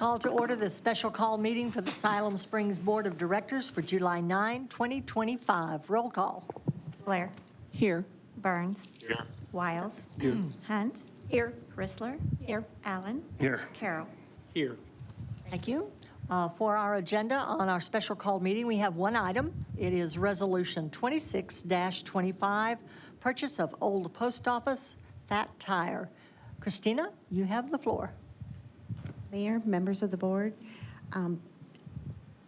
Call to order this special call meeting for the Siloam Springs Board of Directors for July 9, 2025. Roll call. Blair. Here. Burns. Here. Wiles. Here. Hunt. Here. Chrysler. Here. Allen. Here. Carroll. Here. Thank you. For our agenda on our special call meeting, we have one item. It is Resolution 26-25, purchase of old post office, Phat tire. Christina, you have the floor. Mayor, members of the board,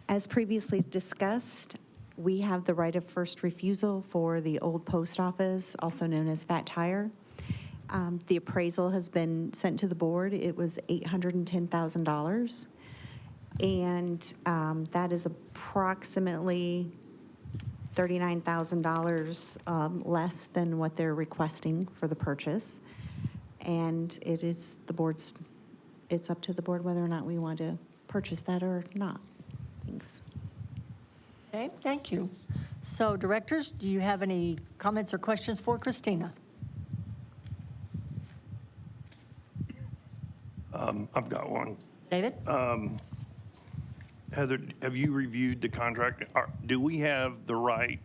as previously discussed, we have the right of first refusal for the old post office, also known as Phat Tire. The appraisal has been sent to the board. It was $810,000. And that is approximately $39,000 less than what they're requesting for the purchase. And it is the board's, it's up to the board whether or not we want to purchase that or not. Thanks. Okay, thank you. So, directors, do you have any comments or questions for Christina? I've got one. David? Heather, have you reviewed the contract? Do we have the right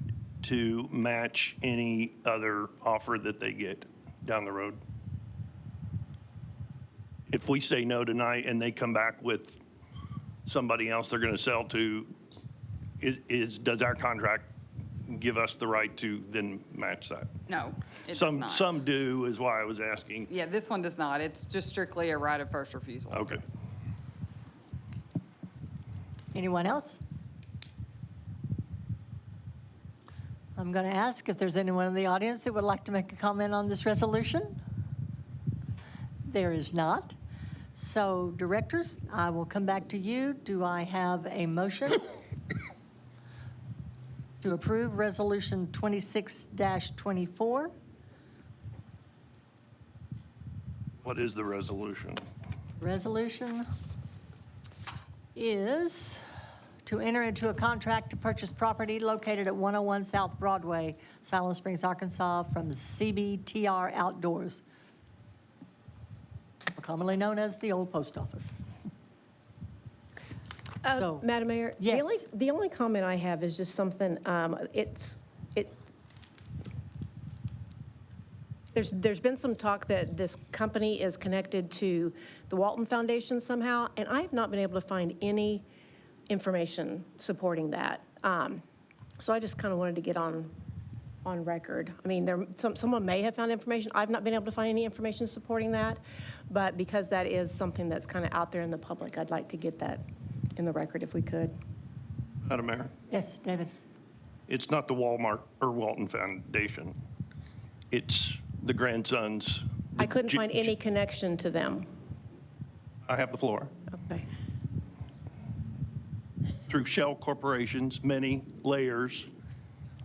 to match any other offer that they get down the road? If we say no tonight and they come back with somebody else they're going to sell to, does our contract give us the right to then match that? No, it does Some not. do, is why I was asking. Yeah, this one does not. It's just strictly a right of first refusal. Okay. Anyone else? I'm going to ask if there's anyone in the audience that would like to make a comment on this resolution. There is not. So, directors, I will come back to you. Do I have a motion to approve Resolution 26-24? What is the resolution? Resolution is to enter into a contract to purchase property located at 101 South Broadway, Siloam Springs, Arkansas, from CBTR Outdoors, commonly known as the old post office. Madam Mayor, yes. the only comment I have is just something, there's been some talk that this company is connected to the Walton Foundation somehow, and I have not been able to find any information supporting that. So I just kind of wanted to get on record. I mean, someone may have found information. I've not been able to find any information supporting that, but because that is something that's kind of out there in the public, I'd like to get that in the record if we could. Madam Mayor? Yes, David. It's not the Walmart or Walton Foundation. It's the grandsons. I couldn't find any connection to them. I have the floor. Okay. Through shell corporations, many layers,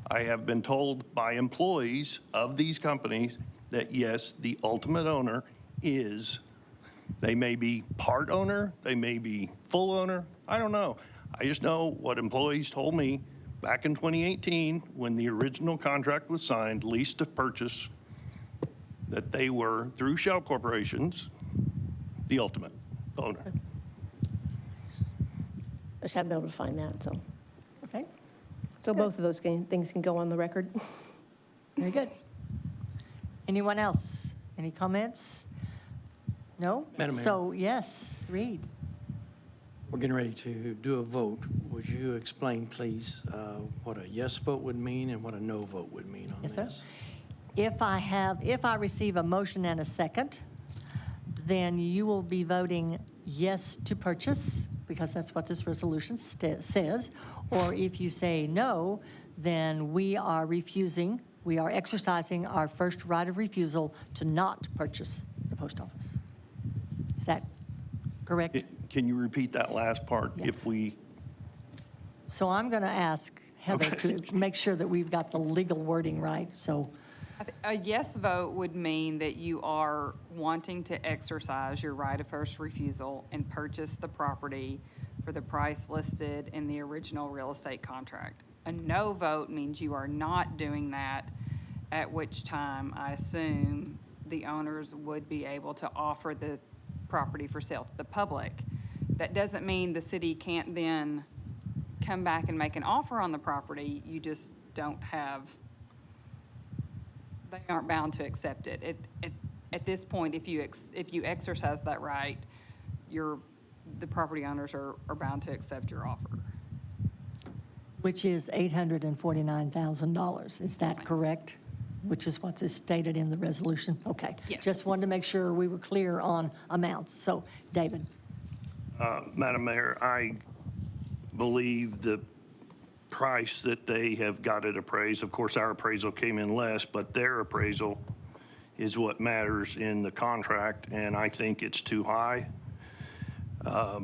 I have been told by employees of these companies that yes, the ultimate owner is, they may be part owner, they may be full owner, I don't know. I just know what employees told me back in 2018 when the original contract was signed, lease to purchase, that they were, through shell corporations, the ultimate owner. I just haven't been able to find that, so. Okay, So both of those things can go on the record. very good. Anyone else? Any comments? No? Madam Mayor. So, yes, Reed. We're getting ready to do a vote. Would you explain, please, what a yes vote would mean and what a no vote would mean on Yes, sir. this? If I receive a motion and a second, then you will be voting yes to purchase, because that's what this resolution says. Or if you say no, then we are exercising our first right of refusal to not purchase the post office. Is that correct? Can you repeat that last part? Yeah. If we, So I'm going to ask Heather to make sure that we've got the legal wording right, so. A yes vote would mean that you are wanting to exercise your right of first refusal and purchase the property for the price listed in the original real estate contract. A no vote means you are not doing that, at which time I assume the owners would be able to offer the property for sale to the public. That doesn't mean the city can't then come back and make an offer on the property. You just don't have, they aren't bound to accept it. At this point, if you exercise that right, the property owners are bound to accept your offer. Which is $849,000. Is that ma'am. correct? Which is what is stated in the resolution? Okay. Yes. Just wanted to make sure we were clear on amounts. So, David? Madam Mayor, I believe the price that they have got it appraised, of course, our appraisal came in less, but their appraisal is what matters in the contract, and I think it's too high. I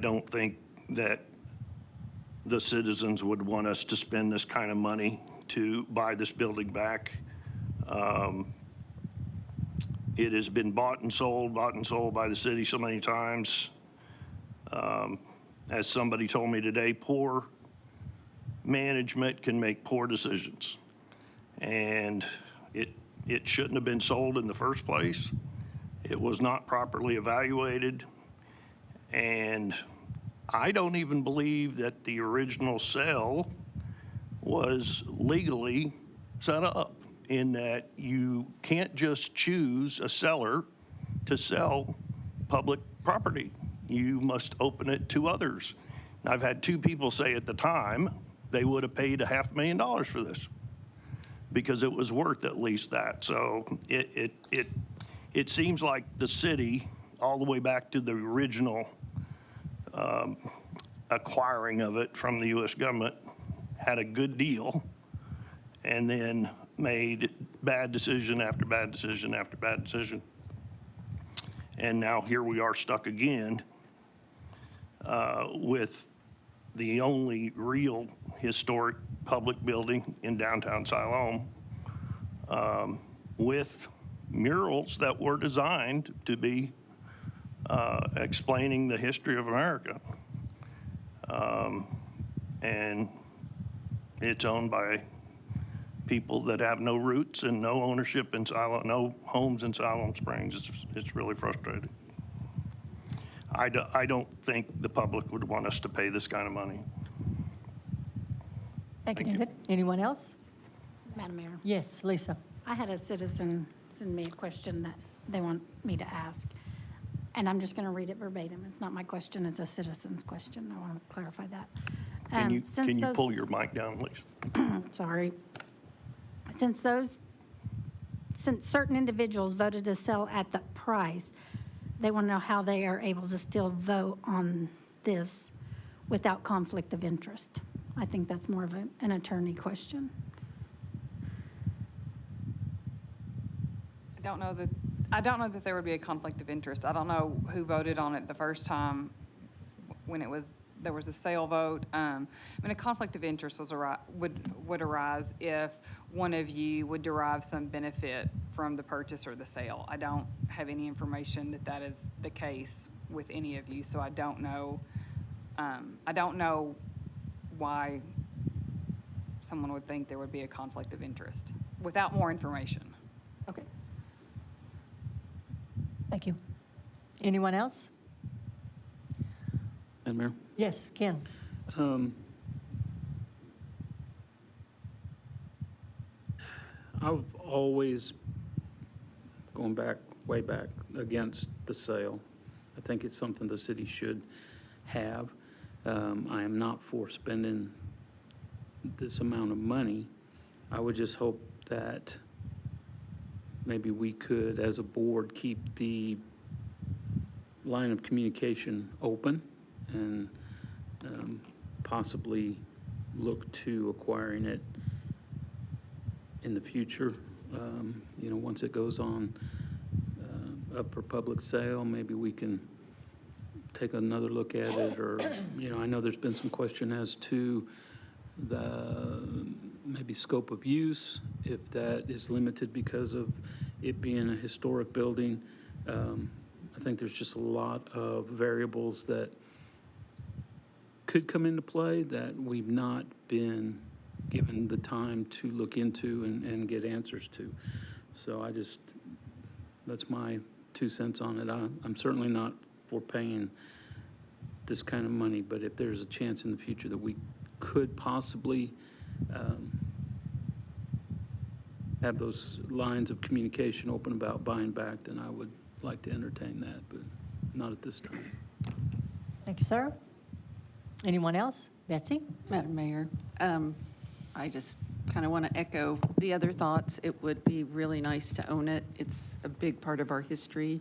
don't think that the citizens would want us to spend this kind of money to buy this building back. It has been bought and sold by the city so many times. As somebody told me today, poor management can make poor decisions. And it shouldn't have been sold in the first place. It was not properly evaluated. And I don't even believe that the original sale was legally set up, in that you can't just choose a seller to sell public property. You must open it to others. I've had two people say at the time they would have paid $500,000 for this because it was worth at least that. So it seems like the city, all the way back to the original acquiring of it from the U.S. government, had a good deal and then made bad decision after bad decision after bad decision. And now here we are stuck again with the only real historic public building in downtown Siloam, with murals that were designed to be explaining the history of America. And it's owned by people that have no roots and no ownership in Siloam, no homes in Siloam Springs. It's really frustrating. I don't think the public would want us to pay this kind of money. Thank you, Thank you. David. Anyone else? Madam Mayor, Yes, Lisa. I had a citizen send me a question that they want me to ask, and I'm just going to read it verbatim. It's not my question, it's a citizen's question. I want to clarify that. Can you Since pull those- your mic down, please? Sorry. Since certain individuals voted to sell at the price, they want to know how they are able to still vote on this without conflict of interest. I think that's more of an attorney question. I don't know that there would be a conflict of interest. I don't know who voted on it the first time when there was a sale vote. I mean, a conflict of interest would arise if one of you would derive some benefit from the purchase or the sale. I don't have any information that is the case with any of you, so I don't know. I don't know why someone would think there would be a conflict of interest without more information. Okay. Thank you. Anyone else? Madam Mayor? Yes, Ken. I've always, going back, way back, against the sale. I think it's something the city should have. I am not for spending this amount of money. I would just hope that maybe we could, as a board, keep the line of communication open and possibly look to acquiring it in the future. Once it goes on up for public sale, maybe we can take another look at it, or, I know there's been some question as to the maybe scope of use, if that is limited because of it being a historic building. I think there's just a lot of variables that could come into play that we've not been given the time to look into and get answers to. So that's my 2 cents on it. I'm certainly not for paying this kind of money, but if there's a chance in the future that we could possibly have those lines of communication open about buying back, then I would like to entertain that, but not at this time. Thank you, sir. Anyone else? Betsy? Madam Mayor, I just kind of want to echo the other thoughts. It would be really nice to own it. It's a big part of our history.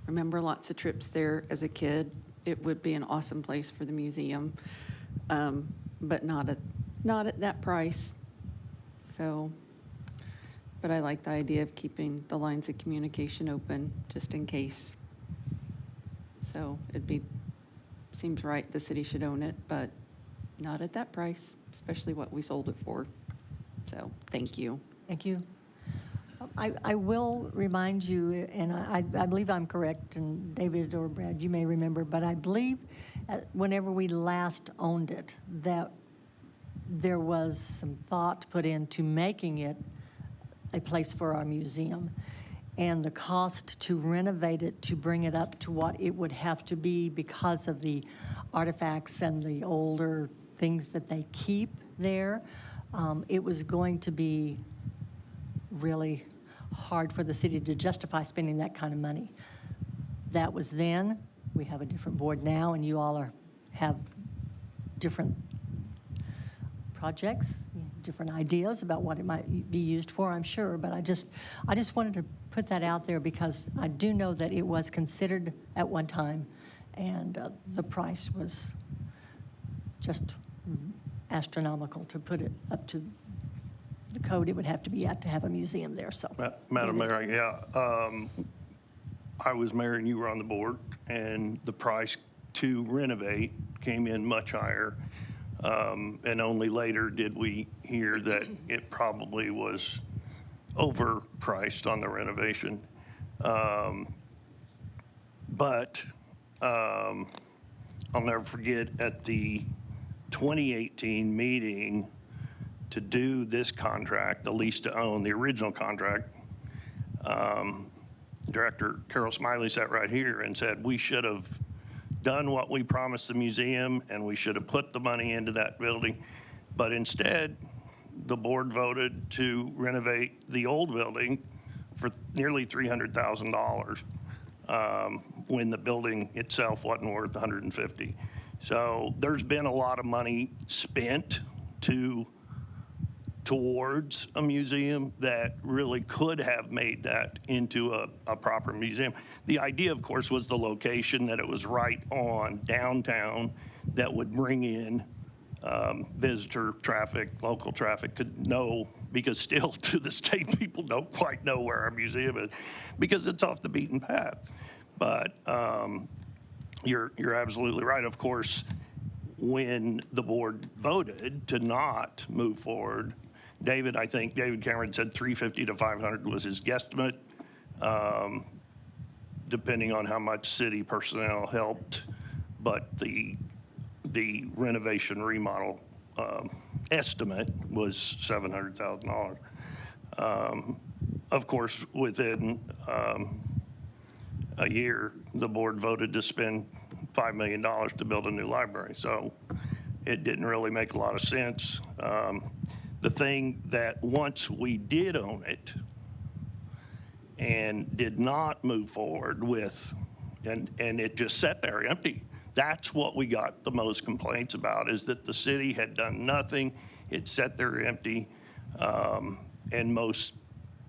Remember lots of trips there as a kid. It would be an awesome place for the museum, but not at that price. So, but I like the idea of keeping the lines of communication open just in case. So seems right, the city should own it, but not at that price, especially what we sold it for. So, thank you. Thank you. I will remind you, and I believe I'm correct, and David or Brad, you may remember, but I believe whenever we last owned it, that there was some thought put into making it a place for our museum. And the cost to renovate it, to bring it up to what it would have to be because of the artifacts and the older things that they keep there, it was going to be really hard for the city to justify spending that kind of money. That was then. We have a different board now, and you all have different projects, different ideas about what it might be used for, I'm sure, but I just wanted to put that out there because I do know that it was considered at one time, and the price was just astronomical to put it up to the code it would have to be at to have a museum there, so. Madam Mayor, yeah, I was mayor and you were on the board, and the price to renovate came in much higher. And only later did we hear that it probably was overpriced on the renovation. But I'll never forget at the 2018 meeting to do this contract, the lease to own, the original contract, Director Carol Smiley sat right here and said, we should have done what we promised the museum, and we should have put the money into that building. But instead, the board voted to renovate the old building for nearly $300,000 when the building itself wasn't worth $150,000. So there's been a lot of money spent towards a museum that really could have made that into a proper museum. The idea, of course, was the location, that it was right on downtown, that would bring in visitor traffic, local traffic, could know, because still to this day, people don't quite know where our museum is because it's off the beaten path. But you're absolutely right. Of course, when the board voted to not move forward, I think David Cameron said 350 to 500 was his guesstimate, depending on how much city personnel helped. But the renovation remodel estimate was $700,000. Of course, within a year, the board voted to spend $5 million to build a new library. So it didn't really make a lot of sense. The thing that once we did own it and did not move forward with, and it just sat there empty, that's what we got the most complaints about, is that the city had done nothing. It sat there empty, and most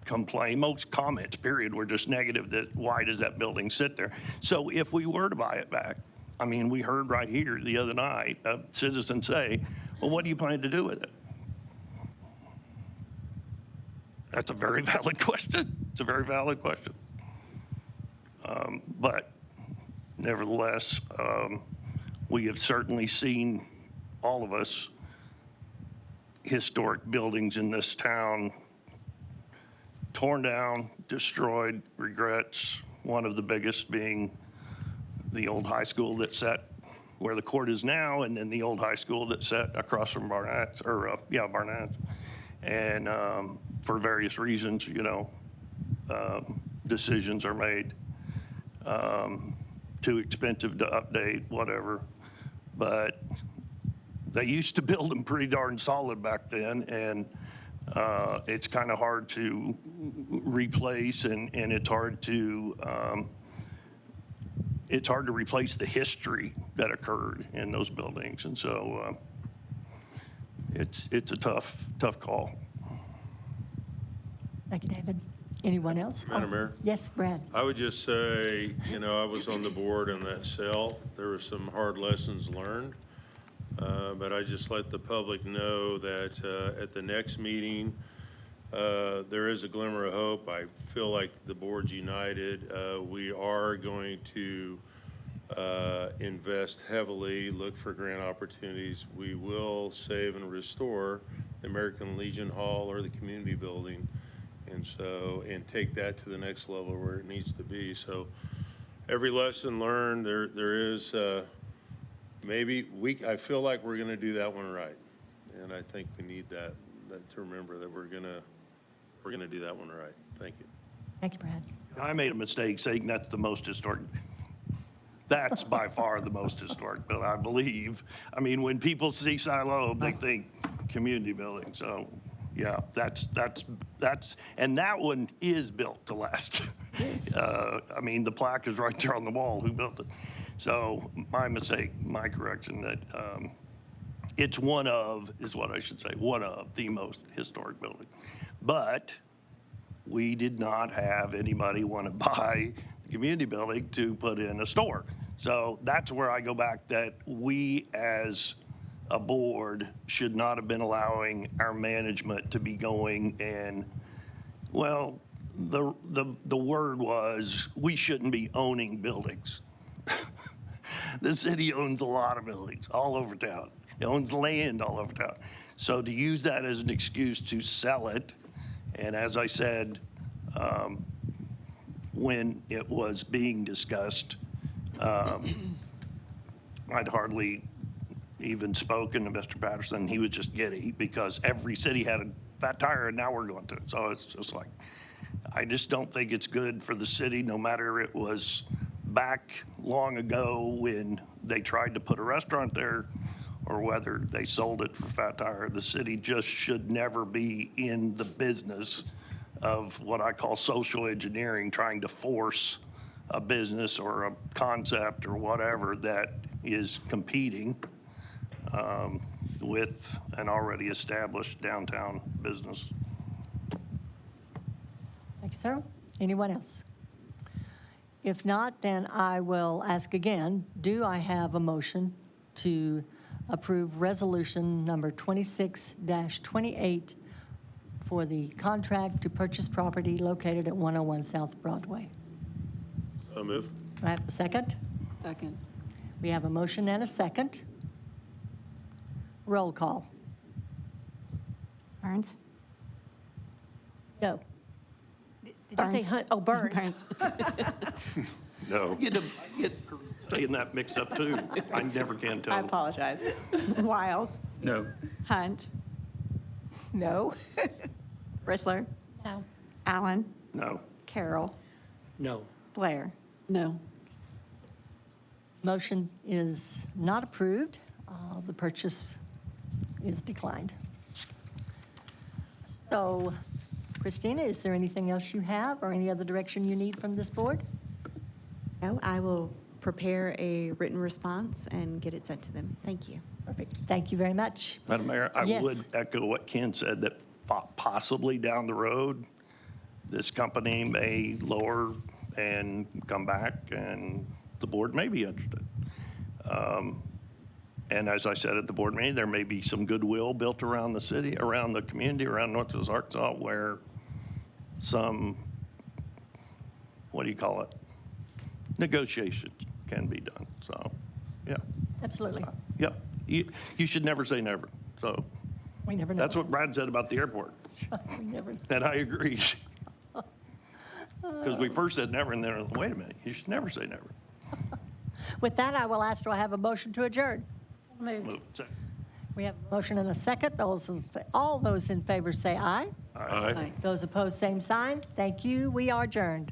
comments, period, were just negative, that why does that building sit there? So if we were to buy it back, I mean, we heard right here the other night a citizen say, well, what do you plan to do with it? That's a very valid question. It's a very valid question. But nevertheless, we have certainly seen, all of us, historic buildings in this town torn down, destroyed, regrets. One of the biggest being the old high school that sat where the court is now, and then the old high school that sat across from Barnett's, Barnett's. And for various reasons, decisions are made. Too expensive to update, whatever. But they used to build them pretty darn solid back then, and it's kind of hard to replace, and it's hard to replace the history that occurred in those buildings, and so it's a tough call. Thank you, David. Anyone else? Madam Mayor? Yes, Brad. I would just say, I was on the board on that sale. There were some hard lessons learned. But I just let the public know that at the next meeting, there is a glimmer of hope. I feel like the board's united. We are going to invest heavily, look for grant opportunities. We will save and restore the American Legion Hall or the community building. And take that to the next level where it needs to be. So every lesson learned, there is, I feel like we're gonna do that one right. And I think we need that to remember that we're gonna do that one right. Thank you. Thank you, Brad. I made a mistake saying that's the most historic. That's by far the most historic building, I believe. I mean, when people see Siloam, they think community building, so. Yeah, that's, and that one is built to last. I mean, the plaque is right there on the wall, who built it. So my mistake, my correction, that it's one of the most historic building. But we did not have anybody want to buy the community building to put in a store. So that's where I go back that we as a board should not have been allowing our management to be going and, well, the word was we shouldn't be owning buildings. The city owns a lot of buildings all over town. It owns land all over town. So to use that as an excuse to sell it, and as I said, when it was being discussed, I'd hardly even spoken to Mr. Patterson. He was just giddy because every city had a Phat Tire and now we're going to. So it's just like, I just don't think it's good for the city, no matter it was back long ago when they tried to put a restaurant there or whether they sold it for Phat Tire. The city just should never be in the business of what I call social engineering, trying to force a business or a concept or whatever that is competing with an already established downtown business. Thank you, sir. Anyone else? If not, then I will ask again, do I have a motion to approve resolution number 26-28 for the contract to purchase property located at 101 South Broadway? So move. Do I have a second? Second. We have a motion and a second. Roll call. Burns. Go. Did you say Hunt? Oh, Burns. No. I get saying that mixed up too. I never can tell. I apologize. Wiles. No. Hunt. No. Bristler. No. Allen. No. Carroll. No. Blair. No. Motion is not approved. The purchase is declined. So, Christina, is there anything else you have or any other direction you need from this board? No, I will prepare a written response and get it sent to them. Thank you. Perfect. Thank you very much. Madam Mayor, I Yes. would echo what Ken said, that possibly down the road, this company may lower and come back, and the board may be interested. And as I said at the board meeting, there may be some goodwill built around the city, around the community, around Northwest Arkansas, where some, what do you call it? Negotiations can be done. So, yeah. Absolutely. Yeah. You should never say never. So We never know. that's what Brad said about the airport. We never know. And I agree. Because we first said never, and then, wait a minute, you should never say never. With that, I will ask, do I have a motion to adjourn? Moved. Move. Second. We have a motion and a second. All those in favor say aye. Aye. Aye. Those opposed, same sign. Thank you. We are adjourned.